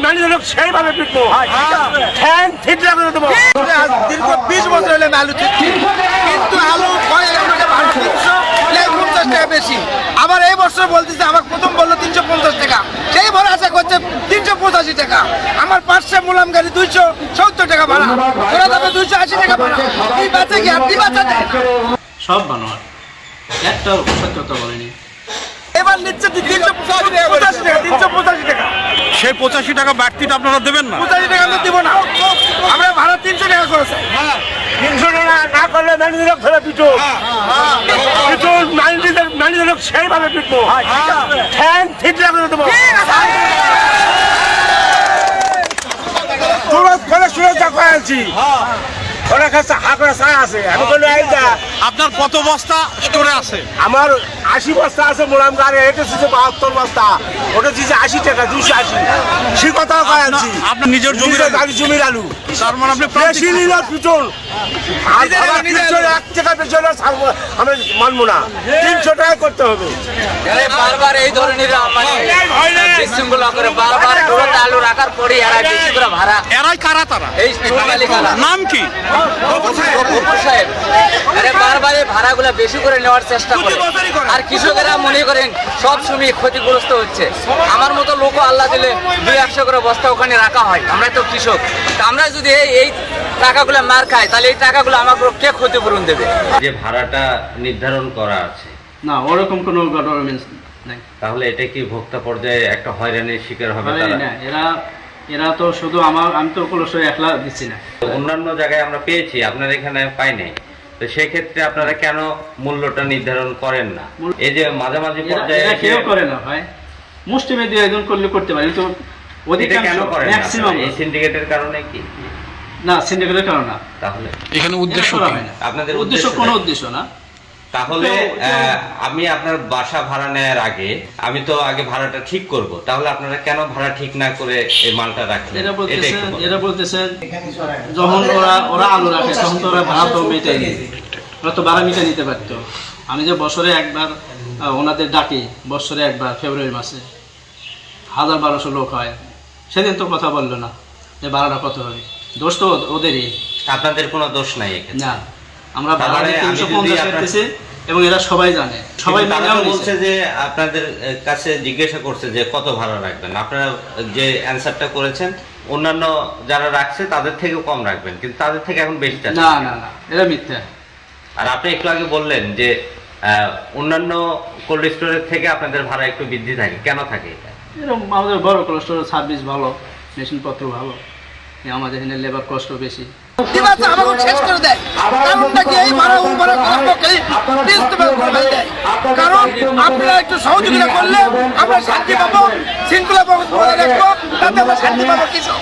Manager সেইভাবে পিটবো, fan ঠিকরা করে দেবো। দীর্ঘ 20 বছর হলে আলু চিঠি, কিন্তু আলু 350 টাকা বেশি। আবার এই বছর বলতেছে, আমার প্রথম বললো 350 টাকা, সেই ভরা আশা করছে 385 টাকা। আমার পাঁচশো মুলাম গাড়ি 270 টাকা ভাড়া, ওরা দামে 280 টাকা ভাড়া। এই বাচ্চা কি আপনি বাচ্চা দেন? সব বানোয়ার, একটা সত্যতা বলেনি। এবার নিচ্ছে 385 টাকা, 385 টাকা। সেই 85 টাকা বাড়তিটা আপনারা দেবেন না? 85 টাকা আমরা দিব না, আমরা ভাড়া 300 টাকা করেছে। 300 টাকা না করলে ম্যানেজার ধরে পিটো, ম্যানেজার সেইভাবে পিটবো, ফ্যান ঠিকরা করে দেবো। আপনার কত বস্তা স্টোরে আছে? আমার 80 বস্তা আছে মোলাম গাড়ি, এটা হচ্ছে 72 বস্তা, ওটা হচ্ছে 80 টাকা, 280। সে কথা কয়েছি আপনার নিজের জমির আলু, তার মানে আপনি বেশি নিল পিটল। আর পিছনে 1 টাকা পেছনে আমি মানবো না, 300 টাকা করতে হবে। বারবার এই ধরনের বিশৃঙ্খলা করে, বারবার টোটাল আলু রাখার পরে এরা বেশি করে ভাড়া। এরাই কারা তারা? এই মালিকানা নাম কি? গফুর সাহেব। আরে বারবার এই ভাড়াগুলো বেশি করে নেওয়ার চেষ্টা করে, আর কৃষকেরা মনে করেন সব সময় ক্ষতিগ্রস্ত হচ্ছে। আমার মতো লোকও আল্লাহ দিলে 200 করে বস্তা ওখানে রাখা হয়। আমরা তো কৃষক, তা আমরা যদি এই টাকাগুলো মার খাই, তাহলে এই টাকাগুলো আমাকে কে ক্ষতিপূরণ দেবে? যে ভাড়াটা নির্ধারণ করা আছে, না ওরকম কোনো গভর্নমেন্ট নাই। তাহলে এটা কি ভোক্তা পর্যায়ে একটা হয়রানির শিকার হবে তারা? না, এরা তো শুধু আমি তো কোনো একলা দিচ্ছি না, অন্যান্য জায়গায় আমরা পেয়েছি, আপনার এখানে পাই নাই। তো সেই ক্ষেত্রে আপনারা কেন মূল্যটা নির্ধারণ করেন না? এই যে মাঝামাঝি পর্যায়ে কেউ করে না ভাই, মুষ্টিমে 2-1 করলে করতে পারি, তো এটা কেন করেন না? এই সিন্ডিকেটের কারণে কি? না, সিন্ডিকেটের কারণে না। তাহলে এখানে উদ্দেশ্য কি? আপনাদের উদ্দেশ্য কোনো উদ্দেশ্য না। তাহলে আমি আপনার বাসা ভাড়া নেওয়ার আগে আমি তো আগে ভাড়াটা ঠিক করব, তাহলে আপনারা কেন ভাড়া ঠিক না করে এই মালটা রাখলেন? এরা বলতেছে যখন ওরা আলু রাখে তখন তো ওরা ভাড়া তো মেটাই নিত, ওরা তো ভাড়া মিটাই নিতে পারতো। আমি যে বছরে একবার ওনাদের ডাকি, বছরে একবার ফেব্রুয়ারি মাসে 1000-1200 লোক হয়, সেদিন তো কথা বললো না যে ভাড়াটা কত হবে। দোষ তো ওদেরই, আপনাদের কোনো দোষ নাই এখানে। না, আমরা ভাড়া 350 করতেছি এবং এরা সবাই জানে, সবাই বলছে যে আপনাদের কাছে জিজ্ঞাসা করছে যে কত ভাড়া রাখবেন, আপনারা যে অ্যানসারটা করেছেন অন্যান্য যারা রাখছে তাদের থেকেও কম রাখবেন, কিন্তু তাদের থেকে এখন বেশি চাচ্ছেন। না না না, এরা মিথ্যা। আর আপনি একটু আগে বললেন যে অন্যান্য কোল্ড স্টোরের থেকে আপনাদের ভাড়া একটু বৃদ্ধি থাকে, কেন থাকে এটা? এরকম আমাদের বড় কোল্ড স্টোরের সার্ভিস ভালো, মেশিনপত্র ভালো, আমাদের এখানে লেবার কষ্ট বেশি। আমাকে শেষ করে দেয়, কারণটা কি? এই ভাড়া কারণ আপনারা একটু সহযোগিতা করলে আমরা শান্তি পাবো, শৃঙ্খলা বজায় রাখবো, তাতে আমরা শান্তি পাবো কৃষক।